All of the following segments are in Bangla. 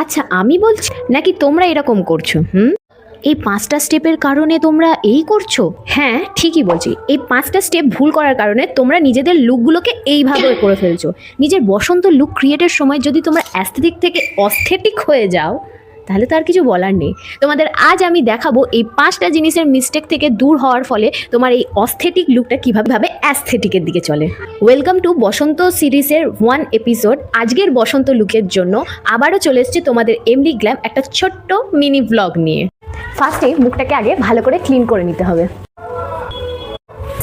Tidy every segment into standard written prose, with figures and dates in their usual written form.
আচ্ছা আমি বলছি নাকি তোমরা এরকম করছো? এই 5টা স্টেপের কারণে তোমরা এই করছো? হ্যাঁ ঠিকই বলছি, এই 5টা স্টেপ ভুল করার কারণে তোমরা নিজেদের লুকগুলোকে এইভাবে করে ফেলছো। নিজের বসন্ত লুক ক্রিয়েটের সময় যদি তোমরা অ্যাস্থেটিক থেকে অস্থেটিক হয়ে যাও তাহলে তো আর কিছু বলার নেই। তোমাদের আজ আমি দেখাবো এই 5টা জিনিসের মিস্টেক থেকে দূর হওয়ার ফলে তোমার এই অস্থেটিক লুকটা কীভাবে অ্যাস্থেটিকের দিকে চলে। ওয়েলকাম টু বসন্ত সিরিজের 1 এপিসোড। আজকের বসন্ত লুকের জন্য আবারও চলে এসেছে তোমাদের এমলি গ্ল্যাম একটা ছোট্ট মিনি ব্লগ নিয়ে। ফার্স্টে মুখটাকে আগে ভালো করে ক্লিন করে নিতে হবে।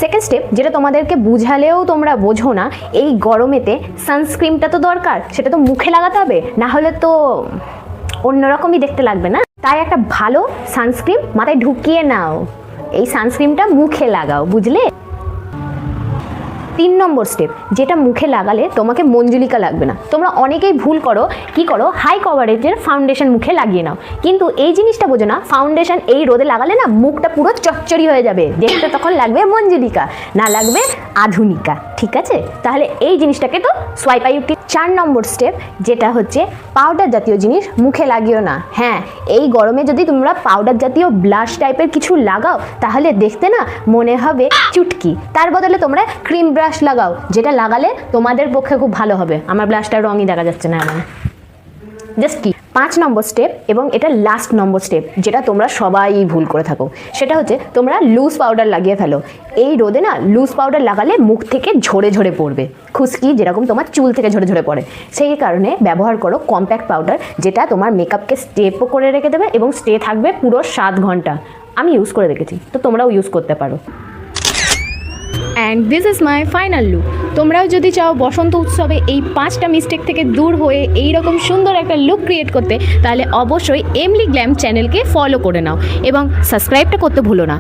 সেকেন্ড স্টেপ, যেটা তোমাদেরকে বুঝালেও তোমরা বোঝো না, এই গরমেতে সানস্ক্রিনটা তো দরকার, সেটা তো মুখে লাগাতে হবে, না হলে তো অন্যরকমই দেখতে লাগবে না। তাই একটা ভালো সানস্ক্রিন মাথায় ঢুকিয়ে নাও, এই সানস্ক্রিনটা মুখে লাগাও, বুঝলে? 3 নম্বর স্টেপ, যেটা মুখে লাগালে তোমাকে মঞ্জুলিকা লাগবে না। তোমরা অনেকেই ভুল করো, কি করো, হাই কভারেজের ফাউন্ডেশন মুখে লাগিয়ে নাও, কিন্তু এই জিনিসটা বোঝো না, ফাউন্ডেশন এই রোদে লাগালে না মুখটা পুরো চচ্চড়ি হয়ে যাবে, দেখতে তখন লাগবে মঞ্জুলিকা, না লাগবে আধুনিকা। ঠিক আছে, তাহলে এই জিনিসটাকে তো সোয়াইপ আউট। 4 নম্বর স্টেপ, যেটা হচ্ছে পাউডার জাতীয় জিনিস মুখে লাগিও না। হ্যাঁ, এই গরমে যদি তোমরা পাউডার জাতীয় ব্লাশ টাইপের কিছু লাগাও তাহলে দেখতে না মনে হবে চুটকি, তার বদলে তোমরা ক্রিম ব্রাশ লাগাও, যেটা লাগালে তোমাদের পক্ষে খুব ভালো হবে। আমার ব্লাশটার রঙই দেখা যাচ্ছে না এমন। জাস্ট কি 5 নম্বর স্টেপ, এবং এটা লাস্ট নম্বর স্টেপ, যেটা তোমরা সবাই ভুল করে থাকো, সেটা হচ্ছে তোমরা লুজ পাউডার লাগিয়ে ফেলো। এই রোদে না লুজ পাউডার লাগালে মুখ থেকে ঝরে ঝরে পড়বে, খুশকি যেরকম তোমার চুল থেকে ঝরে ঝরে পড়ে। সেই কারণে ব্যবহার করো কম্প্যাক্ট পাউডার, যেটা তোমার মেকআপকে স্টেপও করে রেখে দেবে এবং স্টে থাকবে পুরো 7 ঘন্টা। আমি ইউজ করে রেখেছি, তো তোমরাও ইউজ করতে পারো। And this is my final look. তোমরাও যদি চাও বসন্ত উৎসবে এই 5টা মিস্টেক থেকে দূর হয়ে এইরকম সুন্দর একটা লুক ক্রিয়েট করতে, তাহলে অবশ্যই এমলি গ্ল্যাম চ্যানেলকে ফলো করে নাও এবং সাবস্ক্রাইবটা করতে ভুলো না।